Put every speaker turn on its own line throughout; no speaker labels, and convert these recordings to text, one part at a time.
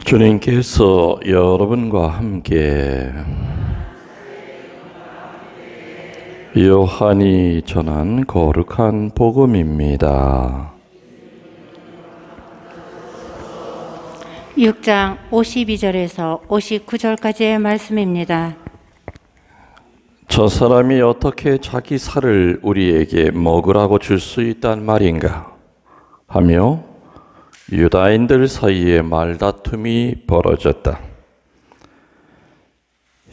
주님께서 여러분과 함께 요한이 전한 거룩한 복음입니다.
6장 52절에서 59절까지의 말씀입니다.
저 사람이 어떻게 자기 살을 우리에게 먹으라고 줄 수 있단 말인가 하며 유다인들 사이에 말다툼이 벌어졌다.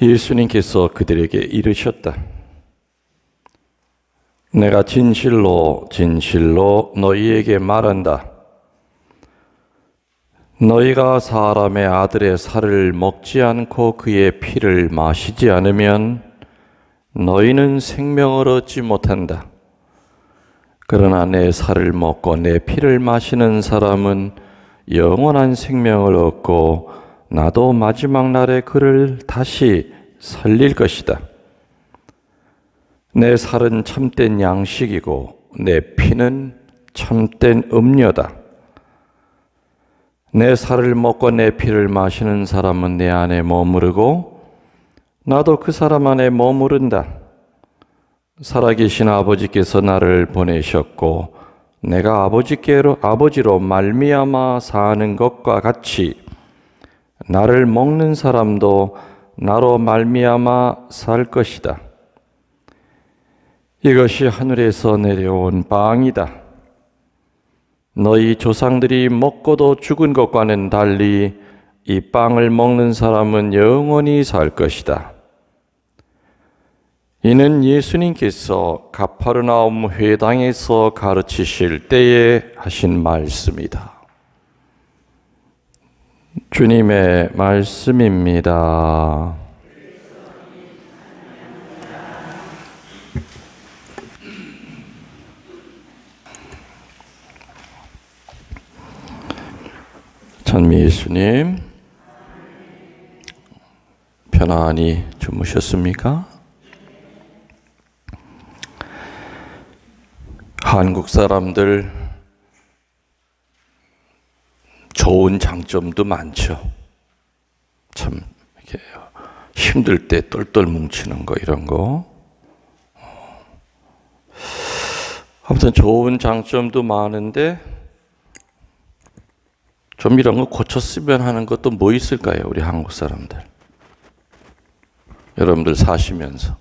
예수님께서 그들에게 이르셨다. 내가 진실로 진실로 너희에게 말한다. 너희가 사람의 아들의 살을 먹지 않고 그의 피를 마시지 않으면 너희는 생명을 얻지 못한다. 그러나 내 살을 먹고 내 피를 마시는 사람은 영원한 생명을 얻고 나도 마지막 날에 그를 다시 살릴 것이다. 내 살은 참된 양식이고 내 피는 참된 음료다. 내 살을 먹고 내 피를 마시는 사람은 내 안에 머무르고 나도 그 사람 안에 머무른다. 살아계신 아버지께서 나를 보내셨고 내가 아버지로 말미암아 사는 것과 같이 나를 먹는 사람도 나로 말미암아 살 것이다. 이것이 하늘에서 내려온 빵이다. 너희 조상들이 먹고도 죽은 것과는 달리 이 빵을 먹는 사람은 영원히 살 것이다. 이는 예수님께서 가파르나움 회당에서 가르치실 때에 하신 말씀이다. 주님의 말씀입니다. 찬미 예수님, 편안히 주무셨습니까? 한국 사람들 좋은 장점도 많죠. 참 이렇게 힘들 때 똘똘 뭉치는 거 이런 거. 아무튼 좋은 장점도 많은데 좀 이런 거 고쳤으면 하는 것도 뭐 있을까요? 우리 한국 사람들. 여러분들 사시면서.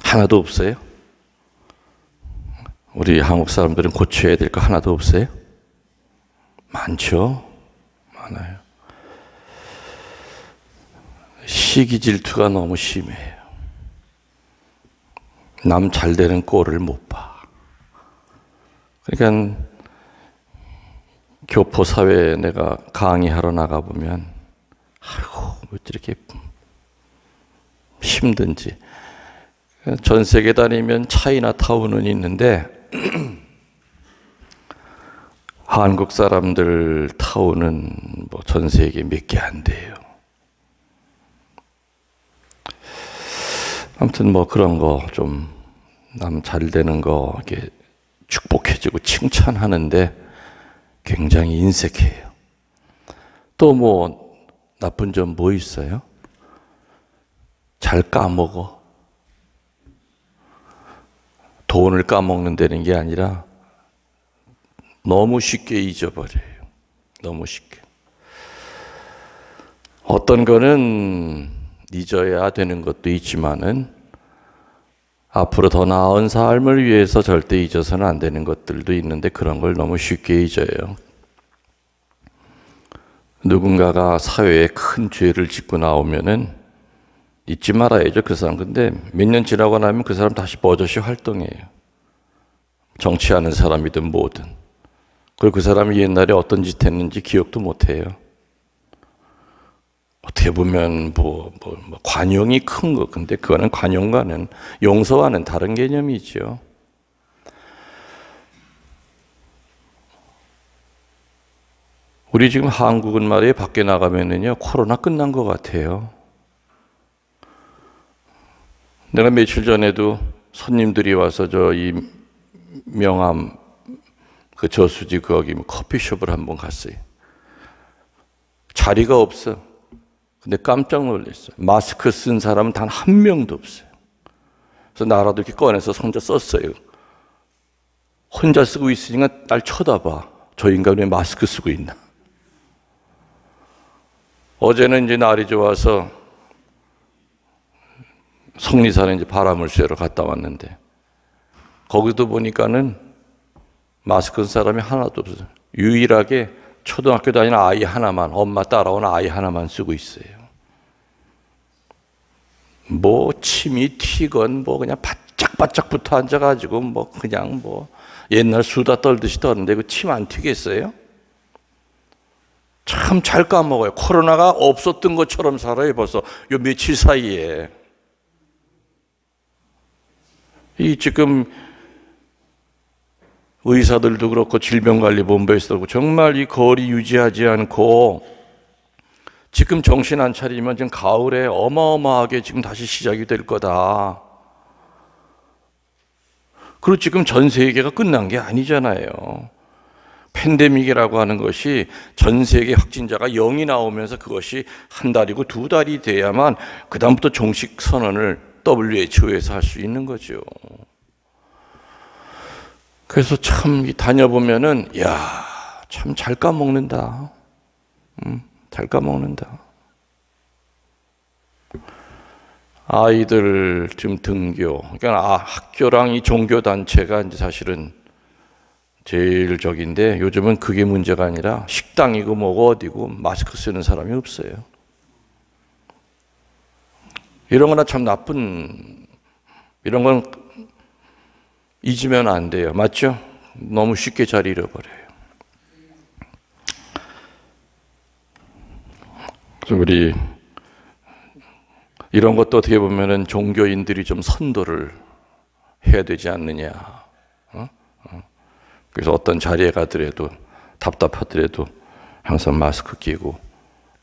하나도 없어요? 우리 한국 사람들은 고쳐야 될 거 하나도 없어요? 많죠? 많아요. 시기 질투가 너무 심해요. 남 잘 되는 꼴을 못 봐. 그러니까 교포 사회에 내가 강의하러 나가보면 아이고 뭐 이렇게 힘든지. 전 세계 다니면 차이나타운은 있는데 한국 사람들 타운은 뭐 전 세계 몇 개 안 돼요. 아무튼 뭐 그런 거 좀 남 잘 되는 거 이렇게 축복해주고 칭찬하는데 굉장히 인색해요. 또 뭐 나쁜 점 뭐 있어요? 잘 까먹어. 돈을 까먹는다는 게 아니라 너무 쉽게 잊어버려요. 너무 쉽게. 어떤 거는 잊어야 되는 것도 있지만은 앞으로 더 나은 삶을 위해서 절대 잊어서는 안 되는 것들도 있는데 그런 걸 너무 쉽게 잊어요. 누군가가 사회에 큰 죄를 짓고 나오면은 잊지 말아야죠, 그 사람. 근데 몇 년 지나고 나면 그 사람 다시 버젓이 활동해요. 정치하는 사람이든 뭐든. 그리고 그 사람이 옛날에 어떤 짓 했는지 기억도 못 해요. 어떻게 보면 관용이 큰 거. 근데 그거는 관용과는, 용서와는 다른 개념이죠. 우리 지금 한국은 말이에요, 밖에 나가면은요, 코로나 끝난 것 같아요. 내가 며칠 전에도 손님들이 와서 이 명함 그 저수지 거기 뭐 커피숍을 한번 갔어요. 자리가 없어. 근데 깜짝 놀랐어요. 마스크 쓴 사람은 단 한 명도 없어요. 그래서 나라도 이렇게 꺼내서 혼자 썼어요. 혼자 쓰고 있으니까 날 쳐다봐. 저 인간 왜 마스크 쓰고 있나? 어제는 이제 날이 좋아서 성리산에 이제 바람을 쐬러 갔다 왔는데 거기도 보니까는 마스크 쓴 사람이 하나도 없어요. 유일하게 초등학교 다니는 아이 하나만, 엄마 따라오는 아이 하나만 쓰고 있어요. 뭐 침이 튀건 뭐 그냥 바짝바짝 붙어 앉아가지고 뭐 그냥 뭐 옛날 수다 떨듯이 떠는데 그 침 안 튀겠어요? 참 잘 까먹어요. 코로나가 없었던 것처럼 살아요. 벌써 요 며칠 사이에. 이 지금 의사들도 그렇고 질병관리본부에서도 그렇고 정말 이 거리 유지하지 않고 지금 정신 안 차리면 지금 가을에 어마어마하게 지금 다시 시작이 될 거다. 그리고 지금 전 세계가 끝난 게 아니잖아요. 팬데믹이라고 하는 것이 전 세계 확진자가 0이 나오면서 그것이 한 달이고 두 달이 돼야만 그다음부터 정식 선언을 WHO에서 할 수 있는 거죠. 그래서 참 다녀보면은 야, 참 잘 까먹는다. 잘 까먹는다. 아이들 지금 등교, 그러니까 학교랑 이 종교 단체가 이제 사실은 제일 적인데 요즘은 그게 문제가 아니라 식당이고 뭐고 어디고 마스크 쓰는 사람이 없어요. 이런 거나 참 나쁜, 이런 건 잊으면 안 돼요. 맞죠? 너무 쉽게 잘 잃어버려요. 그래서 우리 이런 것도 어떻게 보면은 종교인들이 좀 선도를 해야 되지 않느냐. 그래서 어떤 자리에 가더라도 답답하더라도 항상 마스크 끼고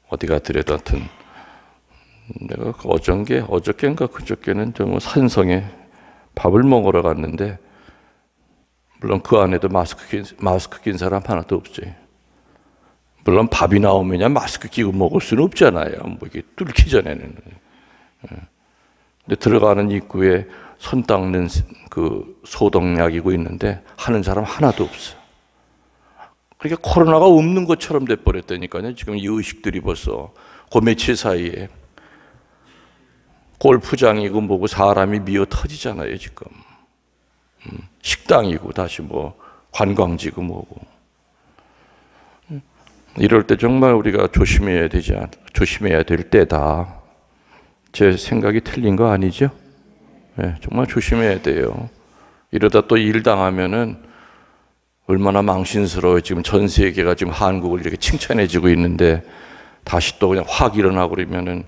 어디 가더라도 하여튼 내가 어저께인가 그저께는 좀 산성에 밥을 먹으러 갔는데 물론 그 안에도 마스크 낀 사람 하나도 없지. 물론 밥이 나오면 마스크 끼고 먹을 수는 없잖아요. 뭐 이게 뚫기 전에는. 근데 들어가는 입구에 손 닦는 그 소독약이고 있는데 하는 사람 하나도 없어. 그러니까 코로나가 없는 것처럼 돼버렸다니까요. 지금 이 의식들이 벌써 그 며칠 사이에 골프장이고 뭐고 사람이 미어 터지잖아요, 지금. 식당이고 다시 뭐 관광지고 뭐고. 이럴 때 정말 우리가 조심해야 될 때다. 제 생각이 틀린 거 아니죠? 네, 정말 조심해야 돼요. 이러다 또 일 당하면은 얼마나 망신스러워요. 지금 전 세계가 지금 한국을 이렇게 칭찬해주고 있는데 다시 또 그냥 확 일어나고 그러면은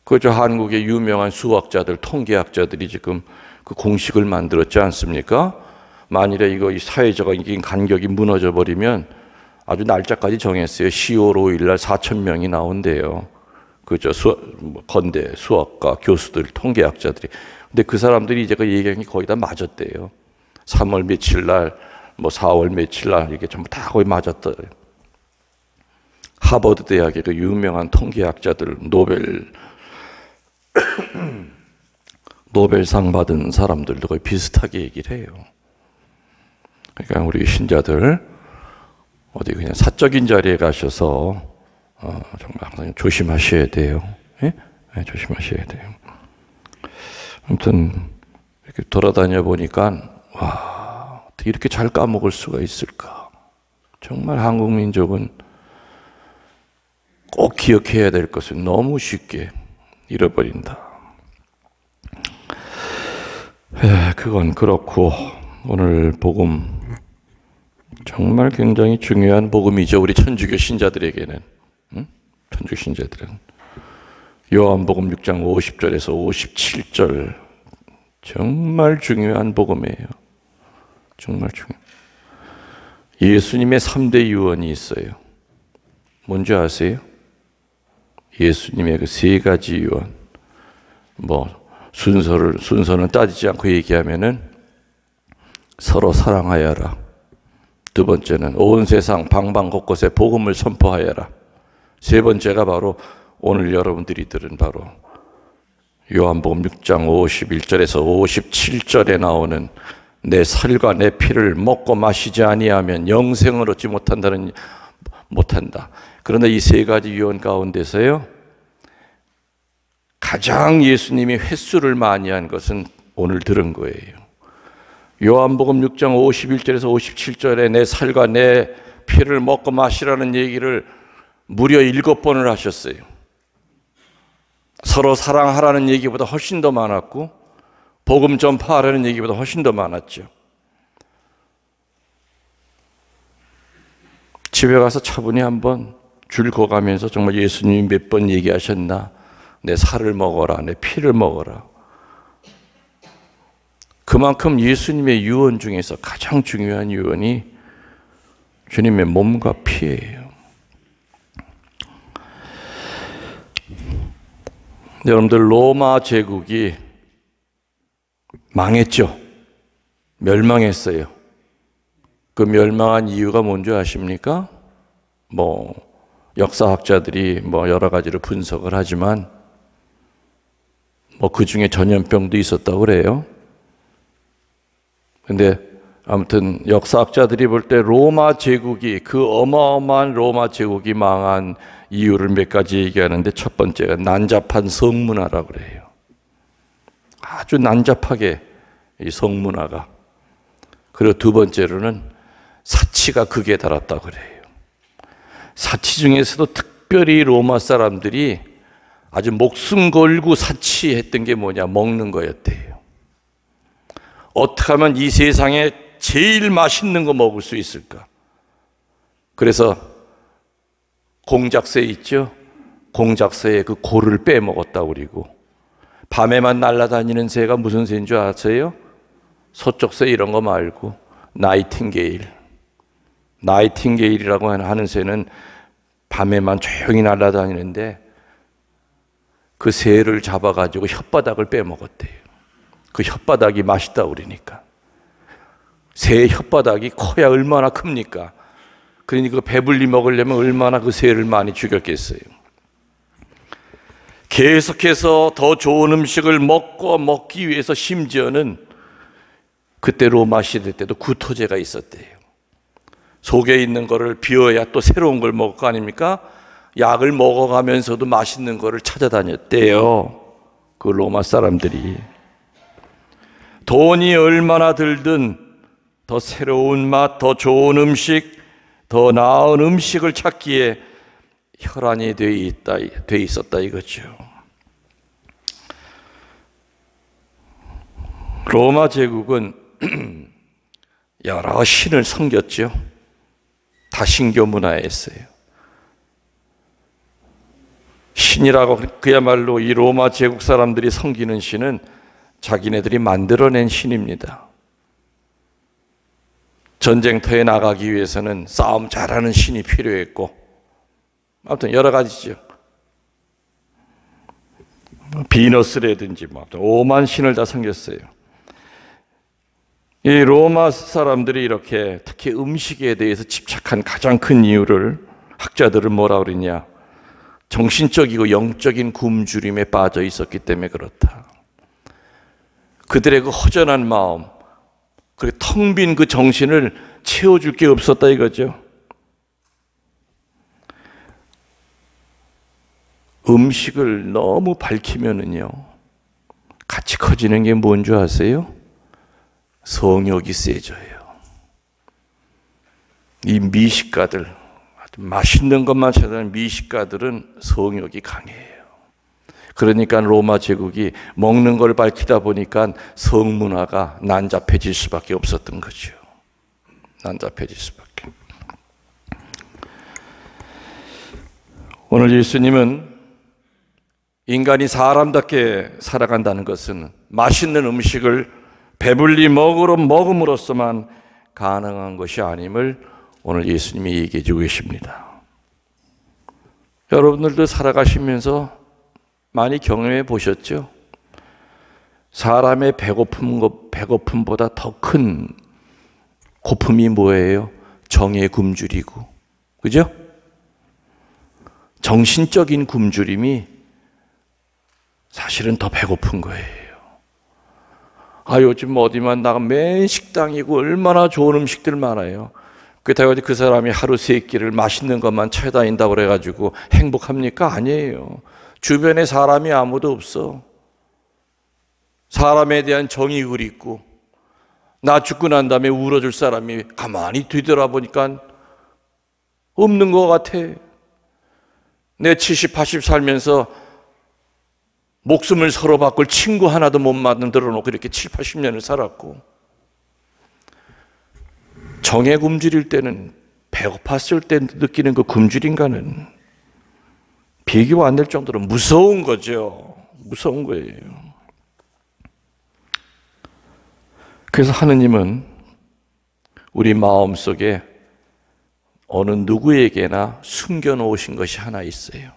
그저 한국의 유명한 수학자들, 통계학자들이 지금 그 공식을 만들었지 않습니까? 만일에 이 사회적인 간격이 무너져 버리면 아주 날짜까지 정했어요. 10월 5일 날 4,000명이 나온대요. 그저 건대 수학가, 교수들, 통계학자들이. 근데 그 사람들이 이제 그 얘기한 게 거의 다 맞았대요. 3월 며칠 날, 뭐 4월 며칠 날 이게 전부 다 거의 맞았더래요. 하버드 대학의 그 유명한 통계학자들, 노벨상 받은 사람들도 거의 비슷하게 얘기를 해요. 그러니까 우리 신자들 어디 그냥 사적인 자리에 가셔서 정말 항상 조심하셔야 돼요. 예? 네, 조심하셔야 돼요. 아무튼 이렇게 돌아다녀 보니까 와, 어떻게 이렇게 잘 까먹을 수가 있을까? 정말 한국 민족은 꼭 기억해야 될 것을 너무 쉽게 잃어버린다. 그건 그렇고 오늘 복음 정말 굉장히 중요한 복음이죠. 우리 천주교 신자들에게는. 천주교 신자들은 요한복음 6장 50절에서 57절 정말 중요한 복음이에요. 정말 중요해요. 예수님의 3대 유언이 있어요. 뭔지 아세요? 예수님의 그 3가지 유언. 뭐 순서는 따지지 않고 얘기하면은 서로 사랑하여라. 두 번째는 온 세상 방방 곳곳에 복음을 선포하여라. 세 번째가 바로 오늘 여러분들이 들은 바로 요한복음 6장 51절에서 57절에 나오는 내 살과 내 피를 먹고 마시지 아니하면 영생을 얻지 못한다. 그런데 이 세 가지 유언 가운데서요, 가장 예수님이 횟수를 많이 한 것은 오늘 들은 거예요. 요한복음 6장 51절에서 57절에 내 살과 내 피를 먹고 마시라는 얘기를 무려 7번을 하셨어요. 서로 사랑하라는 얘기보다 훨씬 더 많았고 복음 전파하라는 얘기보다 훨씬 더 많았죠. 집에 가서 차분히 한번 줄 그어가면서 정말 예수님이 몇 번 얘기하셨나, 내 살을 먹어라, 내 피를 먹어라. 그만큼 예수님의 유언 중에서 가장 중요한 유언이 주님의 몸과 피예요. 여러분들, 로마 제국이 망했죠. 멸망했어요. 그 멸망한 이유가 뭔지 아십니까? 역사학자들이 여러 가지로 분석을 하지만 그 중에 전염병도 있었다고 그래요. 근데 아무튼 역사학자들이 볼 때 로마 제국이, 그 어마어마한 로마 제국이 망한 이유를 몇 가지 얘기하는데, 첫 번째가 난잡한 성문화라고 그래요. 아주 난잡하게 이 성문화가. 그리고 두 번째로는 사치가 극에 달았다고 그래요. 사치 중에서도 특별히 로마 사람들이 아주 목숨 걸고 사치했던 게 뭐냐, 먹는 거였대요. 어떻게 하면 이 세상에 제일 맛있는 거 먹을 수 있을까? 그래서 공작새 있죠? 공작새의 그 골을 빼먹었다고 그리고, 밤에만 날아다니는 새가 무슨 새인 줄 아세요? 소쩍새 이런 거 말고 나이팅게일이라고 하는 새는 밤에만 조용히 날아다니는데 그 새를 잡아가지고 혓바닥을 빼먹었대요. 그 혓바닥이 맛있다고 그러니까. 새의 혓바닥이 커야 얼마나 큽니까? 그러니까 배불리 먹으려면 얼마나 그 새를 많이 죽였겠어요. 계속해서 더 좋은 음식을 먹기 위해서 심지어는 그때 로마 시대 때도 구토제가 있었대요. 속에 있는 거를 비워야 또 새로운 걸 먹을 거 아닙니까? 약을 먹어가면서도 맛있는 거를 찾아다녔대요. 그 로마 사람들이. 돈이 얼마나 들든 더 새로운 맛, 더 좋은 음식, 더 나은 음식을 찾기에 혈안이 돼 있었다 이거죠. 로마 제국은 여러 신을 섬겼죠. 다신교 문화였어요. 신이라고 그야말로 이 로마 제국 사람들이 섬기는 신은 자기네들이 만들어낸 신입니다. 전쟁터에 나가기 위해서는 싸움 잘하는 신이 필요했고, 아무튼 여러 가지죠. 비너스라든지 오만 신을 다 섬겼어요. 이 로마 사람들이 이렇게 특히 음식에 대해서 집착한 가장 큰 이유를 학자들은 뭐라 그러냐, 정신적이고 영적인 굶주림에 빠져 있었기 때문에 그렇다. 그들의 그 허전한 마음, 그리고 텅 빈 그 정신을 채워줄 게 없었다 이거죠. 음식을 너무 밝히면은요, 같이 커지는 게 뭔 줄 아세요? 성욕이 세져요. 이 미식가들, 맛있는 것만 찾아다니는 미식가들은 성욕이 강해요. 그러니까 로마 제국이 먹는 걸 밝히다 보니까 성문화가 난잡해질 수밖에 없었던 거죠. 난잡해질 수밖에. 오늘 예수님은 인간이 사람답게 살아간다는 것은 맛있는 음식을 배불리 먹음으로써만 가능한 것이 아님을 오늘 예수님이 얘기해 주고 계십니다. 여러분들도 살아가시면서 많이 경험해 보셨죠? 사람의 배고픔보다 더 큰 고품이 뭐예요? 정의 굶주리고, 그죠? 정신적인 굶주림이 사실은 더 배고픈 거예요. 요즘 어디만 나가면 맨 식당이고 얼마나 좋은 음식들 많아요. 그렇다고 그 사람이 하루 세 끼를 맛있는 것만 찾아다닌다고 그래가지고 행복합니까? 아니에요. 주변에 사람이 아무도 없어. 사람에 대한 정이 그립고, 나 죽고 난 다음에 울어줄 사람이 가만히 뒤돌아보니까 없는 것 같아. 내 70, 80 살면서 목숨을 서로 바꿀 친구 하나도 못 만들어 놓고 이렇게 7, 80년을 살았고, 정에 굶주릴 때는, 배고팠을 때 느끼는 그 굶주림과는 비교가 안 될 정도로 무서운 거죠. 무서운 거예요. 그래서 하느님은 우리 마음속에 어느 누구에게나 숨겨놓으신 것이 하나 있어요.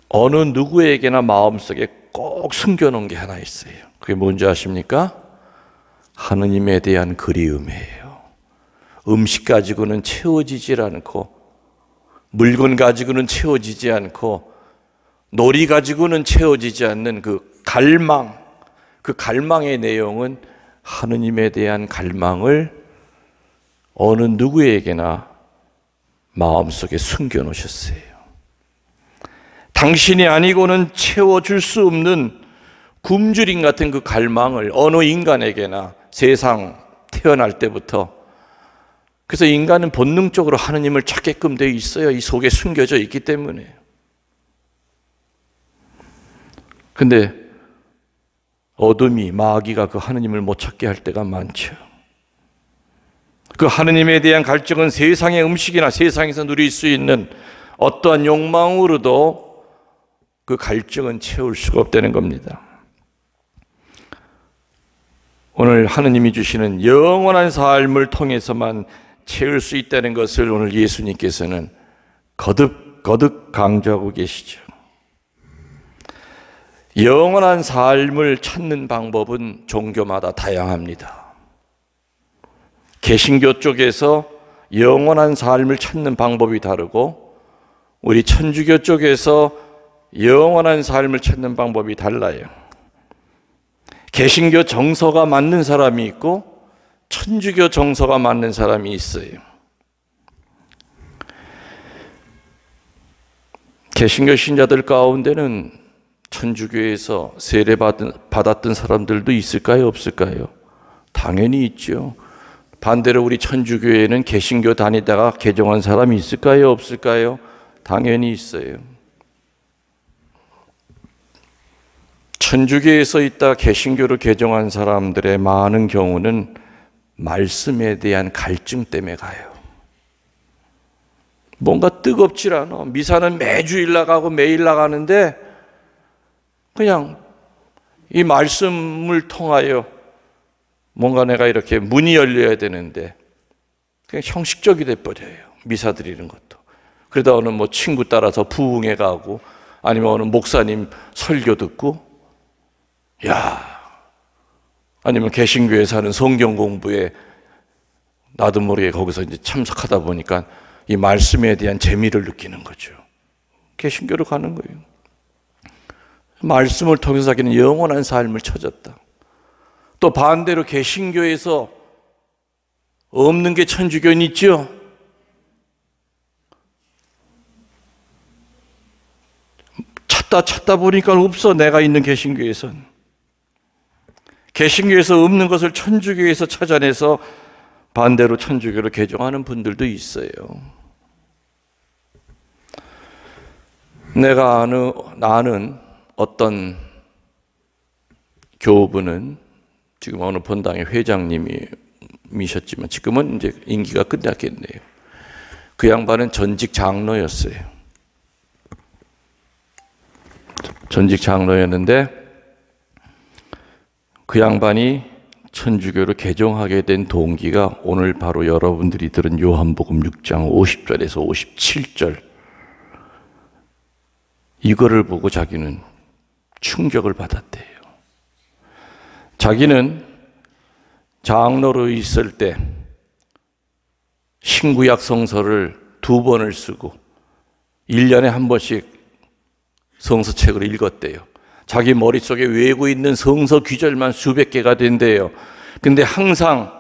어느 누구에게나 마음속에 꼭 숨겨놓은 게 하나 있어요. 그게 뭔지 아십니까? 하느님에 대한 그리움이에요. 음식 가지고는 채워지질 않고, 물건 가지고는 채워지지 않고, 놀이 가지고는 채워지지 않는 그 갈망, 그 갈망의 내용은 하느님에 대한 갈망을 어느 누구에게나 마음속에 숨겨놓으셨어요. 당신이 아니고는 채워줄 수 없는 굶주림 같은 그 갈망을 어느 인간에게나 세상 태어날 때부터, 그래서 인간은 본능적으로 하느님을 찾게끔 되어 있어요. 이 속에 숨겨져 있기 때문에. 근데 어둠이, 마귀가 그 하느님을 못 찾게 할 때가 많죠. 그 하느님에 대한 갈증은 세상의 음식이나 세상에서 누릴 수 있는 어떠한 욕망으로도 그 갈증은 채울 수가 없다는 겁니다. 오늘 하느님이 주시는 영원한 삶을 통해서만 채울 수 있다는 것을 오늘 예수님께서는 거듭 강조하고 계시죠. 영원한 삶을 찾는 방법은 종교마다 다양합니다. 개신교 쪽에서 영원한 삶을 찾는 방법이 다르고, 우리 천주교 쪽에서 영원한 삶을 찾는 방법이 달라요. 개신교 정서가 맞는 사람이 있고 천주교 정서가 맞는 사람이 있어요. 개신교 신자들 가운데는 천주교에서 세례받았던 사람들도 있을까요? 없을까요? 당연히 있죠. 반대로 우리 천주교에는 개신교 다니다가 개종한 사람이 있을까요? 없을까요? 당연히 있어요. 천주교에서 있다 개신교로 개종한 사람들의 많은 경우는 말씀에 대한 갈증 때문에 가요. 뭔가 뜨겁질 않아. 미사는 매주일 나가고 매일 나가는데 그냥 이 말씀을 통하여 뭔가 내가 이렇게 문이 열려야 되는데 그냥 형식적이 돼버려요. 미사 드리는 것도. 그러다 어느 친구 따라서 부흥회 가고, 아니면 어느 목사님 설교 듣고, 아니면 개신교에서 하는 성경 공부에 나도 모르게 거기서 이제 참석하다 보니까 이 말씀에 대한 재미를 느끼는 거죠. 개신교로 가는 거예요. 말씀을 통해서 자기는 영원한 삶을 찾았다. 또 반대로 개신교에서 없는 게 천주교는 있죠. 찾다 보니까 없어. 내가 있는 개신교에선. 개신교에서 없는 것을 천주교에서 찾아내서 반대로 천주교로 개종하는 분들도 있어요. 내가 아는 어떤 교우분은 지금 어느 본당의 회장님이셨지만 지금은 이제 임기가 끝났겠네요. 그 양반은 전직 장로였어요. 전직 장로였는데 그 양반이 천주교로 개종하게 된 동기가 오늘 바로 여러분들이 들은 요한복음 6장 50절에서 57절, 이거를 보고 자기는 충격을 받았대요. 자기는 장로로 있을 때 신구약 성서를 2번을 쓰고 1년에 한 번씩 성서책을 읽었대요. 자기 머릿속에 외우고 있는 성서 귀절만 수백 개가 된대요. 근데 항상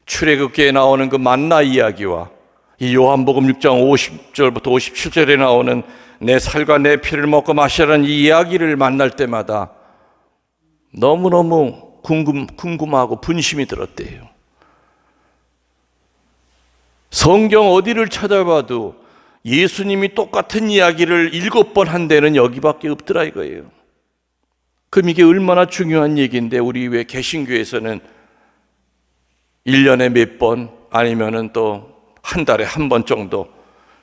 출애굽기에 나오는 그 만나 이야기와 이 요한복음 6장 50절부터 57절에 나오는 내 살과 내 피를 먹고 마시라는 이 이야기를 만날 때마다 너무너무 궁금하고 분심이 들었대요. 성경 어디를 찾아봐도 예수님이 똑같은 이야기를 7번 한 데는 여기밖에 없더라 이거예요. 그럼 이게 얼마나 중요한 얘기인데 우리 왜 개신교에서는 1년에 몇 번 아니면은 또 한 달에 한 번 정도,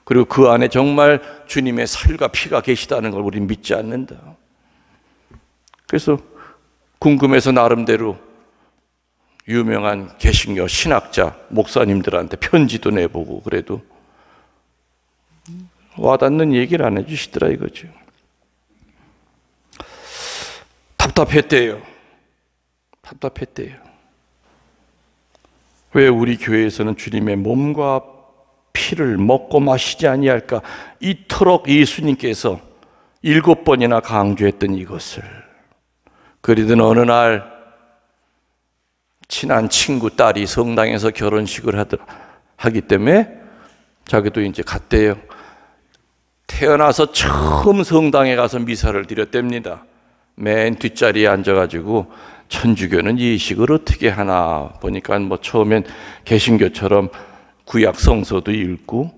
그리고 그 안에 정말 주님의 살과 피가 계시다는 걸 우리는 믿지 않는다. 그래서 궁금해서 나름대로 유명한 개신교 신학자 목사님들한테 편지도 내보고 그래도 와닿는 얘기를 안 해주시더라 이거죠. 답답했대요. 왜 우리 교회에서는 주님의 몸과 피를 먹고 마시지 아니할까? 이토록 예수님께서 7번이나 강조했던 이것을. 그러던 어느 날 친한 친구 딸이 성당에서 결혼식을 하기 때문에 자기도 이제 갔대요. 태어나서 처음 성당에 가서 미사를 드렸답니다. 맨 뒷자리에 앉아가지고 천주교는 예식을 어떻게 하나 보니까 뭐 처음엔 개신교처럼 구약 성서도 읽고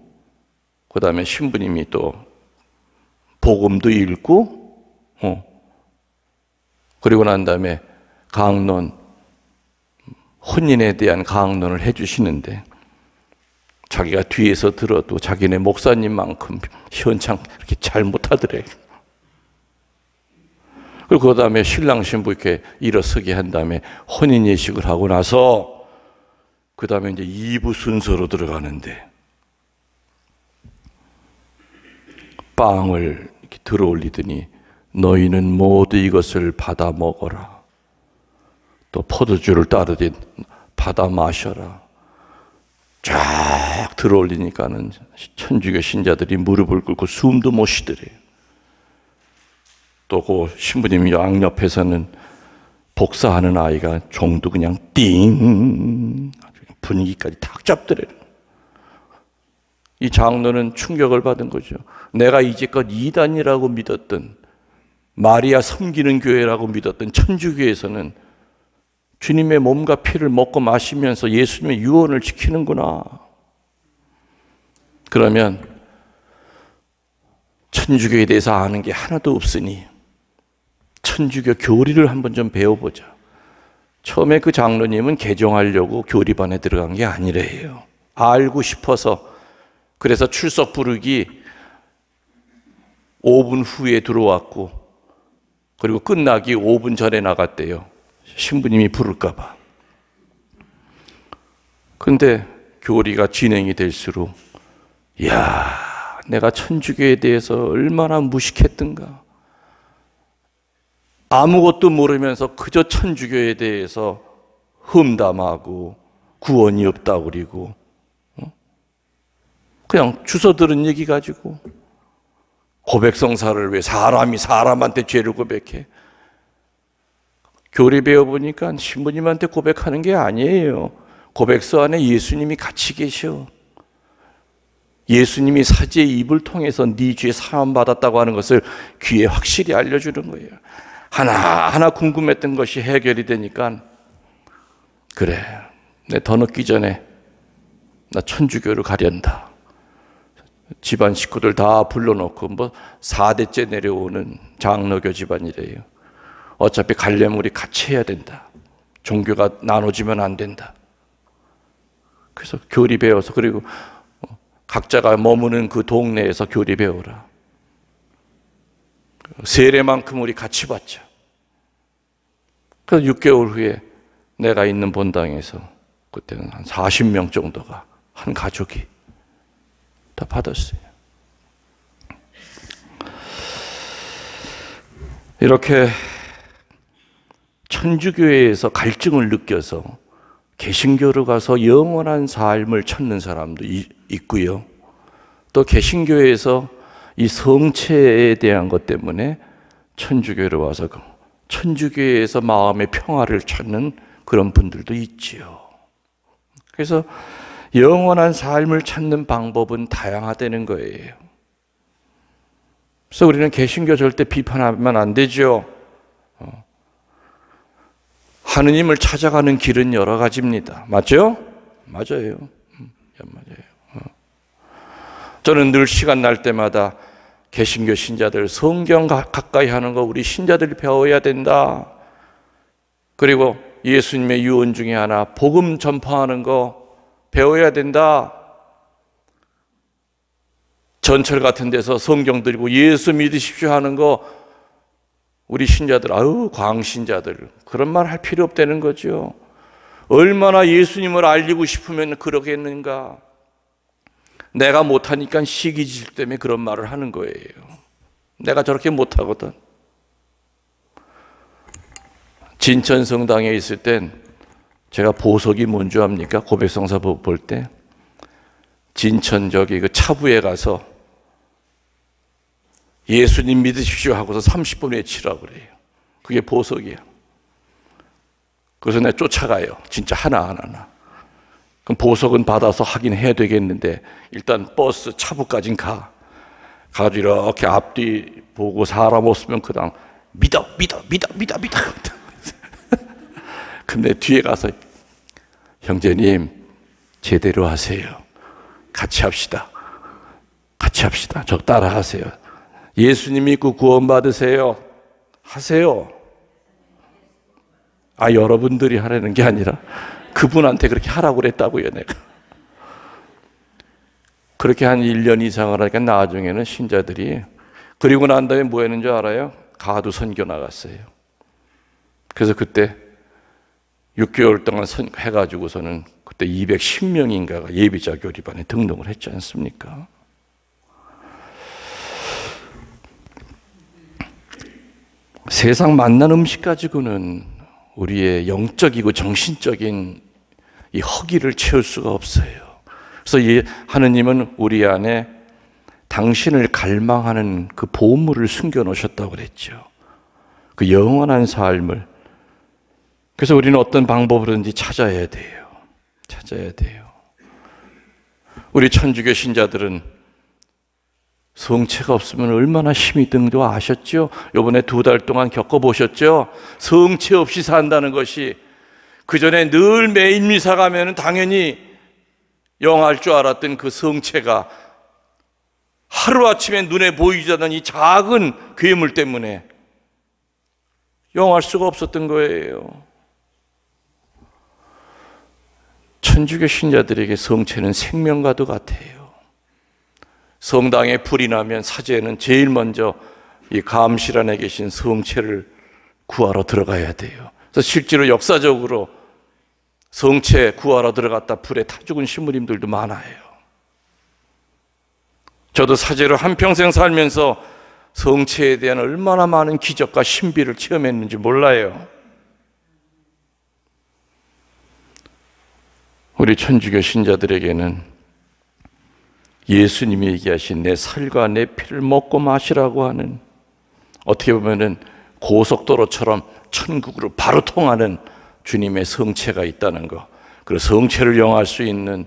그 다음에 신부님이 또 복음도 읽고 그리고 난 다음에 강론, 혼인에 대한 강론을 해주시는데 자기가 뒤에서 들어도 자기네 목사님만큼 현창 이렇게 잘 못하더래. 그리고 그 다음에 신랑 신부 이렇게 일어서게 한 다음에 혼인 예식을 하고 나서 그 다음에 이제 2부 순서로 들어가는데 빵을 이렇게 들어 올리더니 너희는 모두 이것을 받아 먹어라. 또 포도주를 따르듯 받아 마셔라. 쫙 들어 올리니까는 천주교 신자들이 무릎을 꿇고 숨도 못 쉬더래요. 또 그 신부님 양옆에서는 복사하는 아이가 종도 그냥 띵 분위기까지 탁 잡더래요. 이 장로는 충격을 받은 거죠. 내가 이제껏 이단이라고 믿었던 마리아 섬기는 교회라고 믿었던 천주교에서는 주님의 몸과 피를 먹고 마시면서 예수님의 유언을 지키는구나. 그러면 천주교에 대해서 아는 게 하나도 없으니 천주교 교리를 한번 좀 배워보자. 처음에 그 장로님은 개종하려고 교리반에 들어간 게 아니래요. 알고 싶어서. 그래서 출석 부르기 5분 후에 들어왔고 그리고 끝나기 5분 전에 나갔대요. 신부님이 부를까 봐. 근데 교리가 진행이 될수록 이야, 내가 천주교에 대해서 얼마나 무식했던가. 아무것도 모르면서 그저 천주교에 대해서 험담하고 구원이 없다고 그리고 그냥 주워 들은 얘기 가지고 고백성사를 왜 사람이 사람한테 죄를 고백해? 교리 배워보니까 신부님한테 고백하는 게 아니에요. 고백서 안에 예수님이 같이 계셔. 예수님이 사지의 입을 통해서 네 죄 사함 받았다고 하는 것을 귀에 확실히 알려주는 거예요. 하나하나 궁금했던 것이 해결이 되니까 그래, 내 더 늦기 전에 나 천주교를 가련다. 집안 식구들 다 불러놓고 뭐 4대째 내려오는 장로교 집안이래요. 어차피 가려면 우리 같이 해야 된다. 종교가 나눠지면 안 된다. 그래서 교리 배워서 그리고 각자가 머무는 그 동네에서 교리 배워라. 세례만큼 우리 같이 받자. 그래서 6개월 후에 내가 있는 본당에서 그때는 한 40명 정도가 한 가족이 다 받았어요. 이렇게 천주교회에서 갈증을 느껴서 개신교로 가서 영원한 삶을 찾는 사람도 있고요. 또 개신교회에서 이 성체에 대한 것 때문에 천주교로 와서 천주교회에서 마음의 평화를 찾는 그런 분들도 있지요. 그래서 영원한 삶을 찾는 방법은 다양하다는 거예요. 그래서 우리는 개신교 절대 비판하면 안 되죠. 하느님을 찾아가는 길은 여러 가지입니다. 맞죠? 맞아요. 맞아요. 저는 늘 시간 날 때마다 개신교 신자들 성경 가까이 하는 거 우리 신자들이 배워야 된다. 그리고 예수님의 유언 중에 하나 복음 전파하는 거 배워야 된다. 전철 같은 데서 성경 들고 예수 믿으십시오 하는 거 우리 신자들, 광신자들 그런 말 할 필요 없다는 거죠. 얼마나 예수님을 알리고 싶으면 그러겠는가. 내가 못하니까 시기질 때문에 그런 말을 하는 거예요. 내가 저렇게 못하거든. 진천성당에 있을 땐 제가 보석이 뭔지 압니까? 고백성사 볼 때 진천 그 차부에 가서 예수님 믿으십시오 하고서 30분 외치라고 그래요. 그게 보석이야. 그래서 내가 쫓아가요. 진짜 하나하나. 그럼 보석은 받아서 하긴 해야 되겠는데 일단 버스 차부까진 가가지고 이렇게 앞뒤 보고 사람 없으면 그다음 믿어. 근데 뒤에 가서 형제님 제대로 하세요. 같이 합시다. 저 따라하세요. 예수님 믿고 구원받으세요. 하세요. 여러분들이 하라는 게 아니라 그분한테 그렇게 하라고 그랬다고요, 내가. 그렇게 한 1년 이상을 하니까 나중에는 신자들이 그리고 난 다음에 뭐 했는 줄 알아요? 가두 선교 나갔어요. 그래서 그때 6개월 동안 해가지고서는 그때 210명인가가 예비자 교리반에 등록을 했지 않습니까? 세상 맛난 음식 가지고는 우리의 영적이고 정신적인 이 허기를 채울 수가 없어요. 그래서 하느님은 우리 안에 당신을 갈망하는 그 보물을 숨겨놓으셨다고 그랬죠. 그 영원한 삶을. 그래서 우리는 어떤 방법으로든지 찾아야 돼요. 우리 천주교 신자들은 성체가 없으면 얼마나 힘이 드는지 아셨죠? 이번에 2달 동안 겪어보셨죠? 성체 없이 산다는 것이, 그전에 늘 매일 미사 가면 당연히 영할 줄 알았던 그 성체가 하루아침에 눈에 보이지 않는 이 작은 괴물 때문에 영할 수가 없었던 거예요. 천주교 신자들에게 성체는 생명과도 같아요. 성당에 불이 나면 사제는 제일 먼저 이 감실 안에 계신 성체를 구하러 들어가야 돼요. 그래서 실제로 역사적으로 성체 구하러 들어갔다 불에 타 죽은 신부님들도 많아요. 저도 사제로 한평생 살면서 성체에 대한 얼마나 많은 기적과 신비를 체험했는지 몰라요. 우리 천주교 신자들에게는 예수님이 얘기하신 내 살과 내 피를 먹고 마시라고 하는, 어떻게 보면은 고속도로처럼 천국으로 바로 통하는 주님의 성체가 있다는 거, 그리고 성체를 영할 수 있는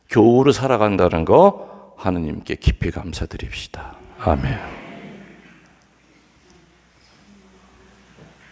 교우로 살아간다는 거 하느님께 깊이 감사드립시다. 아멘.